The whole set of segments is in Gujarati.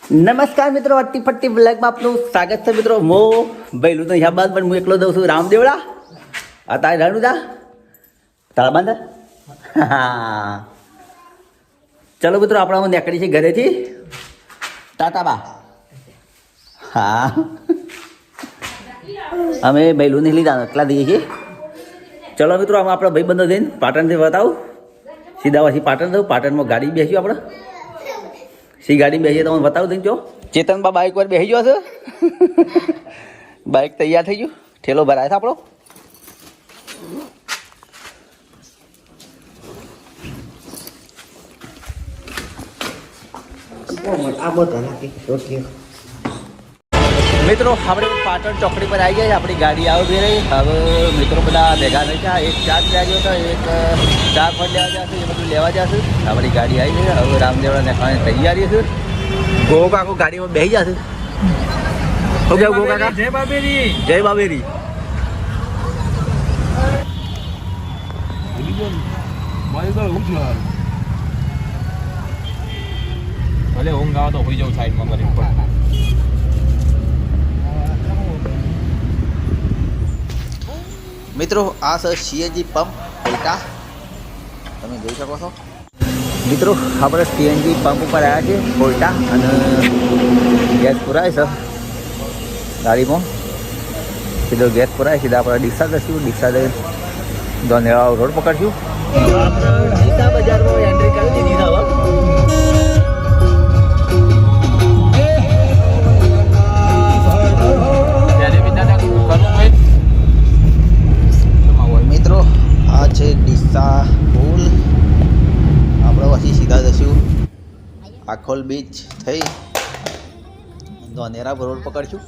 નમસ્કાર મિત્રો, અટ્ટી ફટ્ટી બ્લેકમાં આપનું સ્વાગત છે મિત્રો. મો ભૈલું તો અહીંયા બાદ પણ હું એકલો દઉં છું રામદેવડા. આ તારે રાણુદા તારા બાંધા. ચલો મિત્રો, આપણે હું નીકળી છે ઘરેથી. ટાટા બા. હા, અમે ભૈલું નહીં લીધા, એકલા દઈએ છીએ. ચલો મિત્રો, આમાં આપણા ભાઈબંધો જઈને પાટણથી બતાવું. સીધા પછી પાટણ જવું. પાટણમાં ગાડી બેસ્યું આપણે. સી ગાડી બેસીએ તો તમને બતાવું દઈ. જો ચેતનબા બાઇક પર બેસી ગયો છે. બાઇક તૈયાર થઈ ગયું. ઠેલો ભરાય છે આપણો. મિત્રો આપણે પાટણ ચોકડી પર આવી ગયા. આપણી ગાડી આવી રહી. હવે મિત્રો બધા ભેગા થઈ ગયા. એક ચા લેવા ગયો હતો, એક ચા ફળ લેવા જશે, એ બધું લેવા જશે. આપણી ગાડી આવી ગઈ. હવે રામદેવડા ખાવાની તૈયારી છે. ગો કાકો ગાડીમાં બેસી જશે. શું કેવું ગો કાકા? જય બાબેરી. જય બાબેરી. ભલે ઊંઘ આવે તો હોઈ જાઉં સાઈડમાં કરી. મિત્રો આ છે સીએનજી પંપ કોઈટા, તમે જોઈ શકો છો. મિત્રો આપણે સીએનજી પંપ ઉપર આવ્યા છીએ કોઈટા, અને ગેસ પુરાય છે ગાડીમાં. સીધો ગેસ પુરાય, સીધા આપણે ડીસા જઈશું. ડીસા જઈ દોનેરા રોડ પકડશું. આપણે ડીસા બજારમાં એન્ટ્રી કરી દીધી છે. મિત્રો આ છે ડીસા પુલ. આપણે પછી સીધા જઈશું આખોલ બીચ થઈ દોનેરા રોડ પકડશું.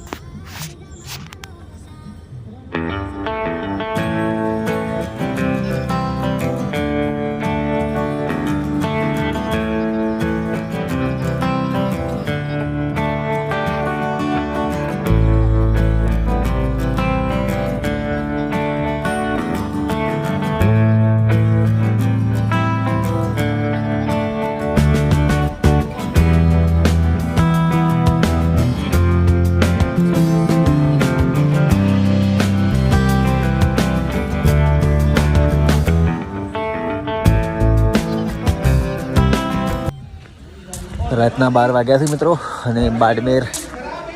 રાતના 12 વાગ્યા છે મિત્રો, અને બાડમેર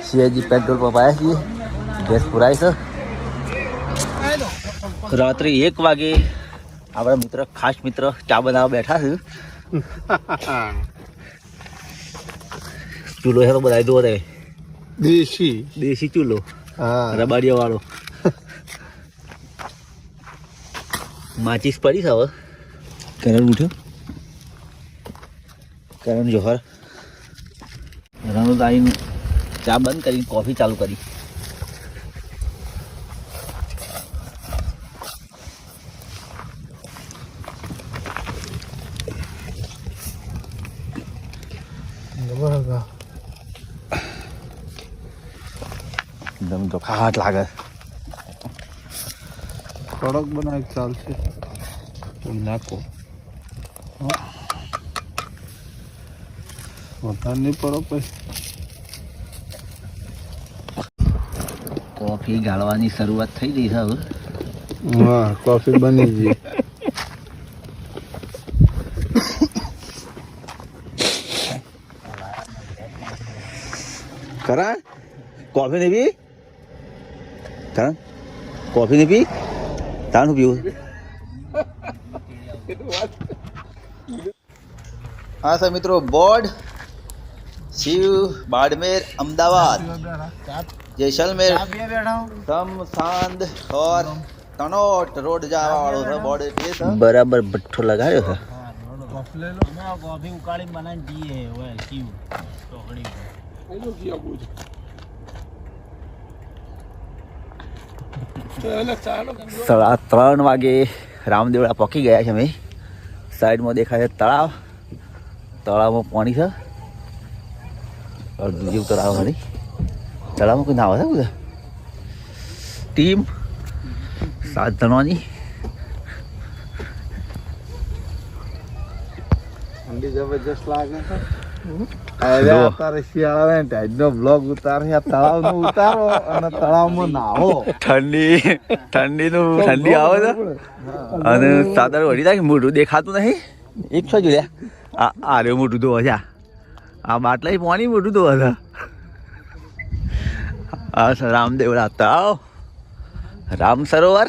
સીએનજી પેટ્રોલ પંપ આવ્યા છીએ. ગેસ પુરાય છે. રાત્રે 1 વાગે આપણા મિત્ર, ખાસ મિત્ર ચા બનાવવા બેઠા છે. ચૂલો છે તો બનાવી દો રે. દેશી ચૂલો, રબાડિયા વાળો. માચીસ પડી છે. હવે કરણ ઉઠ્યો. કરણ જોહર રણુદાઈ ચા બંધ કરી કોફી ચાલુ કરી. એકદમ તો ખાટ લાગે. કડક બનાવી ચાલશે. નાખો વધારે નહીં પડો પછી. કોફી ગાળવાની શરૂઆત થઈ ગઈ છે હવે. હા, કોફી બની ગઈ. કરણ કોફી નહીં પી? કરણ કોફી નહીં પી? તારું પીવું? હા સર મિત્રો, બોર્ડ શિવ બાડમેર અમદાવાદ જैसलमेर समसांद और तनोट रोड जावा वाળો છે બોર્ડ. એટલે બરાબર ભઠ્ઠો લગાડ્યો છે. કોફી ઉકાળી બનાવીને પીએ હોય શિવ ચોકડી પર. 3:30 વાગે રામદેવડા પહોંચી ગયા છે અમે. સાઈડમાં દેખાય છે તળાવ. તળાવમાં પાણી છે. અડધું જેવું તળાવ નથી. તળાવમાં કોઈ નાવા છે બધા. ટીમ 7 જણોની. ઠંડી જબરજસ્ત લાગે છે. અરે જો. તારે શિયાળા ટાઈડનો બ્લોગ ઉતારે આ તળાવનો ઉતારો અને તળાવમાં નાહો ઠંડી આવે છે અને સાદર વળી જાય મોઢું દેખાતું નહીં એક છો જોયા આ રે મોઢું ધોવા છે આ બાટલા પાણી મોઢું ધોવા છે આ રામદેવડા તળાવ રામ સરોવર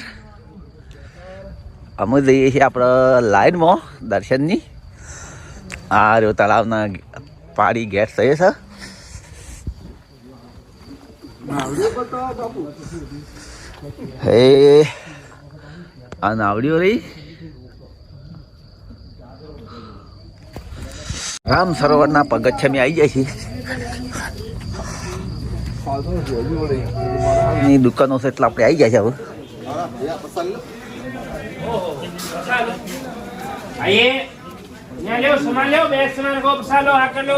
અમે જઈએ છીએ આપણે લાઈનમાં દર્શનની આ રહ્યો તળાવના પાણી ગેસ થયે છે હે આ નાવડીઓ રહી રામ સરોવરના પગથિયામાં આવી જાય છે ની દુકાનો છે એટલે આપણે આવી જાય છે હવે आइए यहाँ लो सामान लो बैग सामान को फंसा लो आकर लो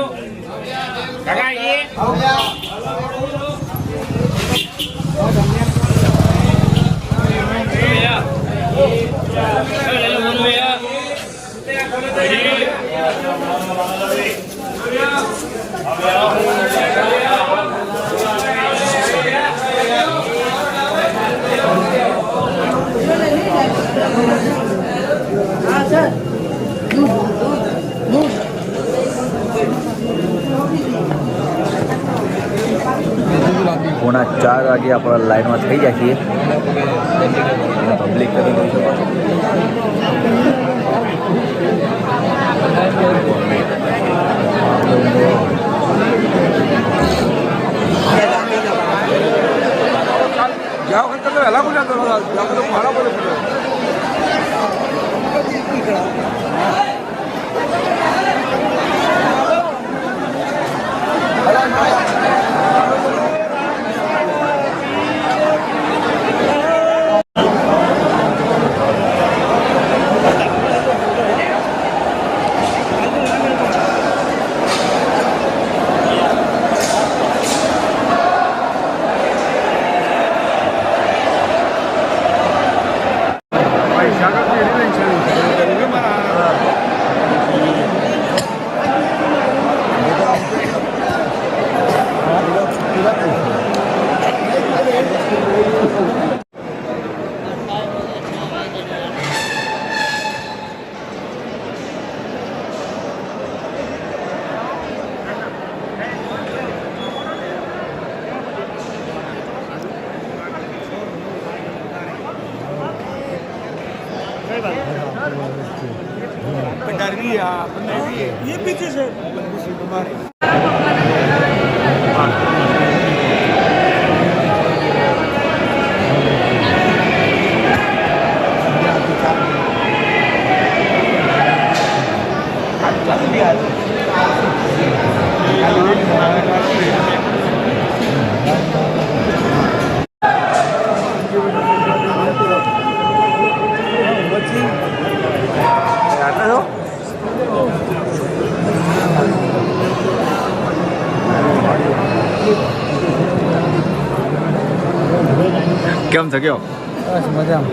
काका आइए પોણા 4 વાગે આપણે લાઈનમાં થઈ જાય છીએ પબ્લિક કરી દઉં ये पीछे से કેમ છે કયો બસ મજામાં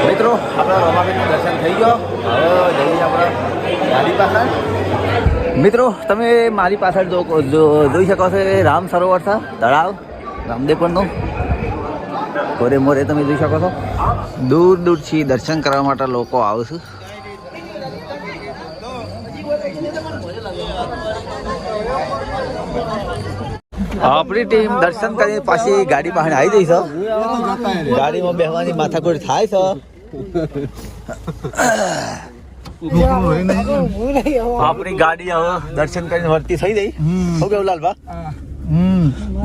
મિત્રો આપણા રમાબેનનું દર્શન થઈ ગયો હવે જઈએ આપણે ગાડી પાછળ મિત્રો તમે મારી પાછળ જોઈ શકો છો રામ સરોવર છે તળાવ રામદેવપુરનું કોરે મોરે તમે જોઈ શકો છો દૂર દૂરથી દર્શન કરવા માટે લોકો આવે છે આપણી ટીમ દર્શન કરીને પાછી ગાડી પાસે આવી જઈ છે ગાડીમાં બેસવાની માથાકૂટ થાય છે આપણી ગાડી હવે દર્શન કરીને વર્તી થઈ ગઈ શું કેવું લાલભા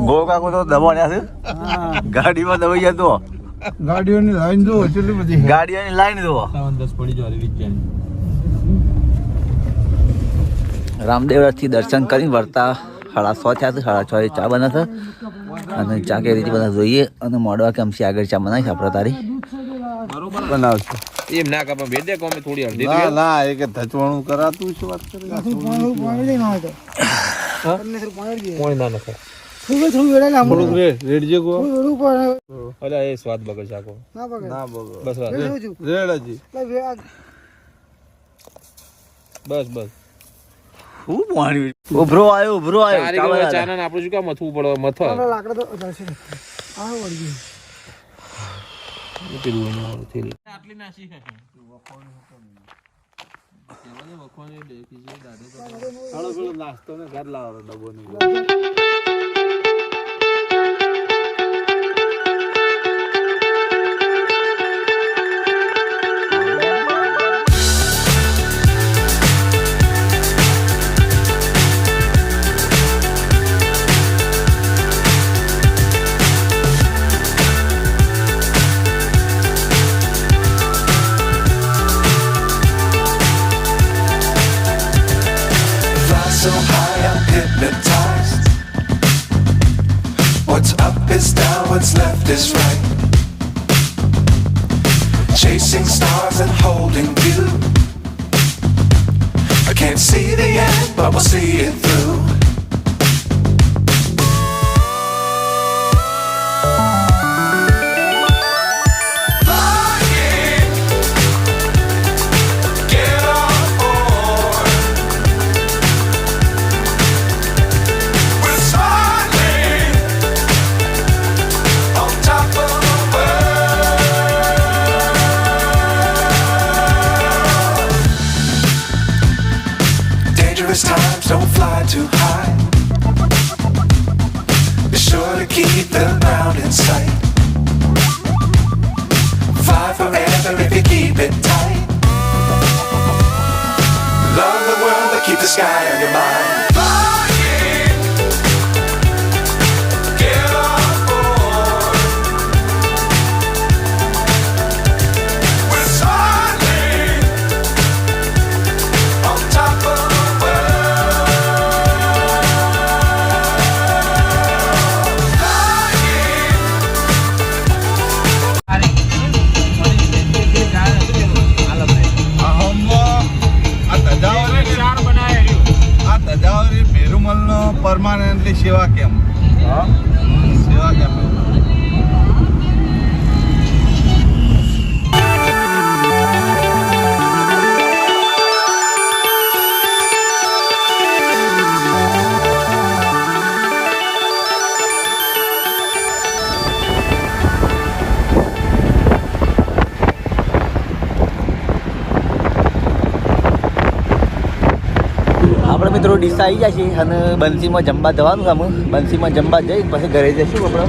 ગોકાકો તો દબાણ્યા છે ગાડીમાં દબાઈ જતો ગાડીઓની લાઈન જો કેટલી બધી ગાડીઓની લાઈન જુઓ 10 પડી જવા વિજ્ઞાન રામદેવરાજથી દર્શન કરીને વર્તા 6:30 થયા છે 6:30 ચા બને છે અને ચા કેવી રીતે બને જોઈએ અને મોડવા કેમ છે આગળ ચા બનાવી આપણે તારી બનાવશે એમ ના કાપા ભેદે કોમે થોડી હળદી ના ના એ કે ધચવાણું કરાતું છે વાત કરી પાણી ના નખાય થોડુંક રેડ જે ગો અલ્યા એ સ્વાદ બગડ શાકો ના બગો બસ વાત. રેડ હજી બસ બસ શું પાણી ઉભરો આવ્યો તારી ચાલો કોઈ દાદા. ચાના ને આપણે શું કામ મથવું પડે મથ પેલું એનું થેલી. નાસ્તો ને ઘર લાવો ડબ્બો ની Fly so high, I'm hypnotized. What's up is down, what's left is right. Chasing stars and holding you. I can't see the end, but we'll see it through. Flying, get on board. We're smiling on top of the world. Dangerous times, don't fly too high. Be sure to keep the ground in sight. Fly forever if you keep it tight. Love the world, but keep the sky on your mind. Flying, get on board. We're smiling on top of the world. આ તજાવરી ભેરુમલનો પરમાનન્ટલી સેવા કેમ્પ સેવા કેમ્પ આપણે મિત્રો ડીસા આવી જાય છે અને બંસીમાં જમવા જવાનું છે અમે બંસીમાં જમવા જઈ પછી ઘરે જઈશું આપણે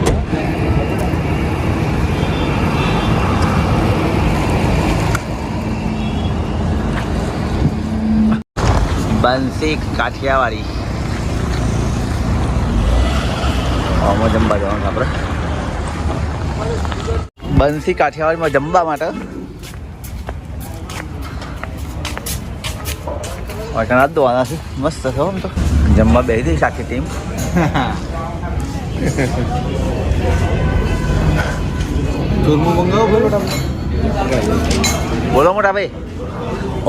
બંસી કાઠિયાવાડી આમાં જમવા જવાનું આપણે બંસી કાઠિયાવાડીમાં જમવા માટે વાટણ જ દોવાના છે મસ્ત છે આમ તો જમવા બેસી દઈશ આખી ટીમ ચૂરમું મંગાવો બોલો બોલો મોટા ભાઈ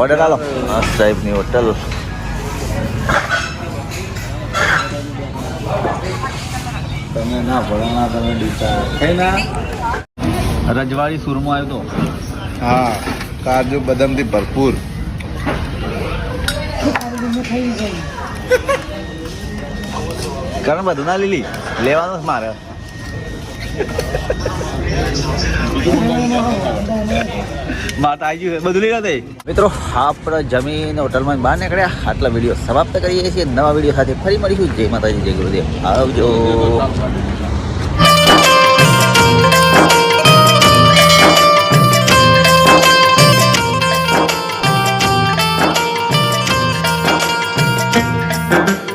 ઓર્ડર આલો હા સાહેબની હોટલ તમે ના ભણાના તમે ડીસા કઈ ના રજવાડી સુરમો આવ્યો તો હા કાજુ બદામથી ભરપૂર કારણ બધું ના લીલી લેવાનું જ મારે વાત આવી ગયું બધું લઈ રહ્યા મિત્રો આપણે જમીન હોટલમાં બહાર નીકળ્યા આટલા વિડીયો સમાપ્ત કરીએ છીએ નવા વિડીયો સાથે ફરી મળીશું જય માતાજી જય ગુરુદેવ આવજો Thank you.